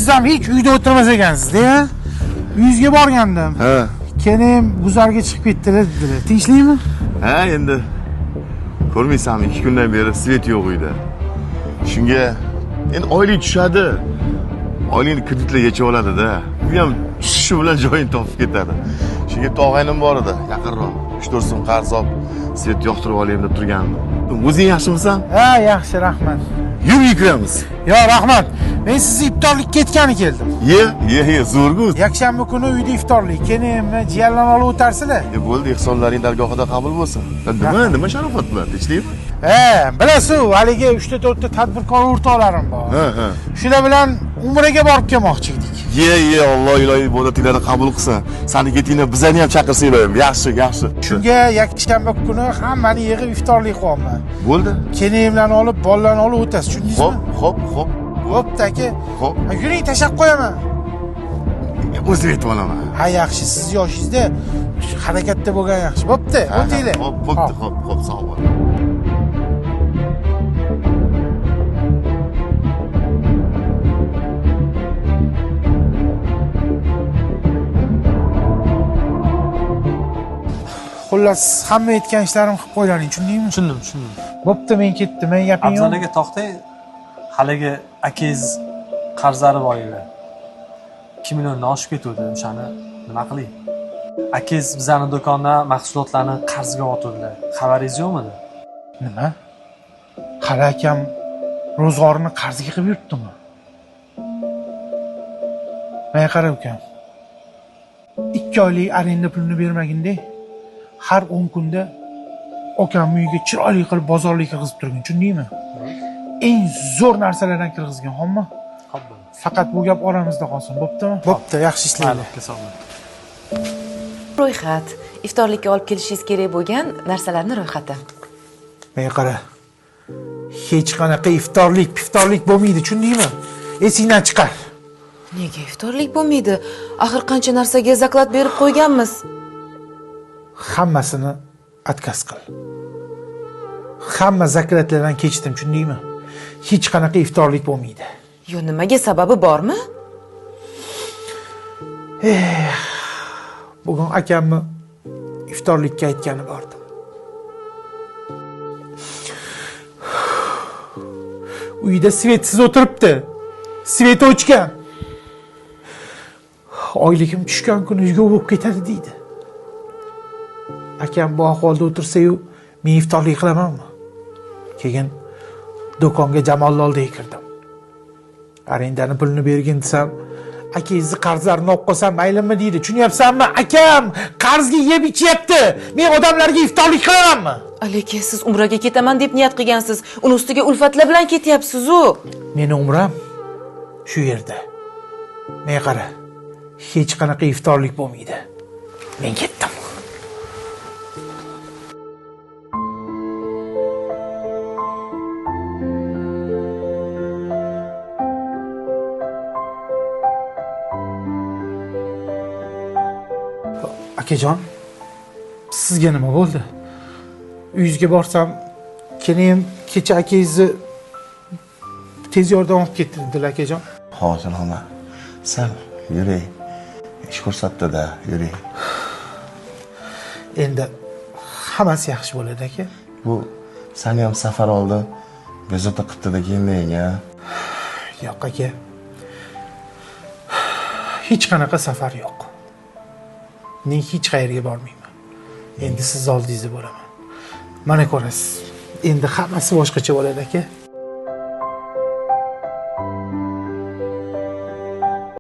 siz ham hech uyda o'tirmas ekansizda-ya. Uyingizga borgandim. Ha. Keyin guzarga chiqib ketdilar dedilar. Tinchlikmi? Ha, endi ko'rmaysanmi, 2 kundan beri svet yo'q uyda. Shunga endi oylik tushadi. Oylikni kreditlar yechib oladi-da. Bu ham tushishi bilan joyini topib ketadi. Shunga tog'aynim bor edi, yaqinroq. 3-4 so'm qarz olib, svet yoqtirib olayim deb turgandim. O'zing yaxshimisan? Ha, yaxshi, rahmat. Yur kiramiz. Yo, rahmat. Men sizni iftorlik ketgani keldim. Ye, zo'rgu. Yakshanba kuni uyda iftorlik. Keyin jiyanlarni olib o'tarsizlar. Bo'ldi, ehsonlaring dargohida qabul bo'lsin. Nima sharofat bilan, tinchlikmi? Bilasiz, haligi 3-4 ta tadbirkor o'rtoqlarim bor. Ha. Shular bilan umraga borib kelmoqchi edik. Ye, Alloh ilohiy ibodatinglarni qabul qilsin. Sani ketinglar bizani ham chaqirsa iloyim. Yaxshi. Shunga yakshanba kuni hammani yig'ib iftorlik qilyapman. Bo'ldi. Kelinimlarni olib, bolalarni olib o'tasiz, tushundingizmi? Xo'p. Bo'pti aka. Xo'p. Yuring, tashab qo'yaman. O'zim aytib olaman. Ha, yaxshi, siz yoshingizda harakatda bo'lgan yaxshi. Bo'pti, o'tinglar. Xo'p, sog' bo'l. Xullas, hamma aytgan ishlarimni qilib qo'ylaring, tushundingmi? Tushundim. Bo'pti, men ketdim. Men gaping yo'q. Abzal aka to'xtang. Haligi akangiz qarzlari bor edi. 2 milliondan oshib ketdi. O'shani nima qiling? Akangiz bizani do'kondan mahsulotlarni qarzga olganlar. Xabaringiz yo'qmidi? Nima? Hali akam ro'zg'orini qarzga qilib yuribdimi? Menga qara ukam. 2 oylik arenda pulini bermaginde, har 10 kunda akam uyiga chiroyli qilib bozorlik qilib turgan, tushundingmi? Eng zo'r narsalardan kirgizgan, xomma. Xo'p bo'ldi. Faqat bu gap oramizda qolsin, bo'ptimi? Bo'pti, yaxshi ishlaylik. Sog'lik. Ro'yxat. Iftorlikka olib kelishingiz kerak bo'lgan narsalarni ro'yxati. Menga qara. Hech qanaqa iftorlik bo'lmaydi, tushundingmi? Esingdan chiqar. Nega iftorlik bo'lmaydi? Axir qancha narsaga zaklad berib qo'yganmiz. Hammasini отказ qil. Hamma zaklatlardan kechdim, tushundingmi? Hech qanaqa iftorlik bo'lmaydi. Yo, nimaga, sababi bormi? Bugun akamni iftorlikka aytgani bordim. Uyda svetsiz o'tiribdi. Svet o'chgan. Oyligim tushgan kuni uyga bo'lib ketadi deydi. Akam bu ahvolda o'tirsa-yu, men iftorlik qilamanmi? Keyin do'konga Jamolni oldiga kirdim. Arendani pulini bergin desam, akangizni qarzlarini olib qolsam maylimi deydi. Tushunyapsanmi? Akam qarzga yeb ichyapti. Men odamlarga iftorlik qilamanmi? Aka, siz umraga ketaman deb niyat qilgansiz. Uni ustiga ulfatlar bilan ketyapsiz-ku. Meni umram shu yerda. Menga qara. Hech qanaqa iftorlik bo'lmaydi. Men ketdim. Akajon, sizga nima bo'ldi? Uyingizga borsam, keyin kecha akangizni tez yordam olib ketdi dedilar akajon. Hozir nima? Sal yuring. Ish ko'rsatdi-da, yuring. Endi hammasi yaxshi bo'ladi aka. Bu seni ham safar oldi. Bezovta qildi-da kelmayga. Yo'q aka. Hech qanaqa safar yo'q. Men hech qayerga bormayman. Endi siz oldingizda bo'laman. Mana ko'rasiz. Endi hammasi boshqacha bo'ladi aka.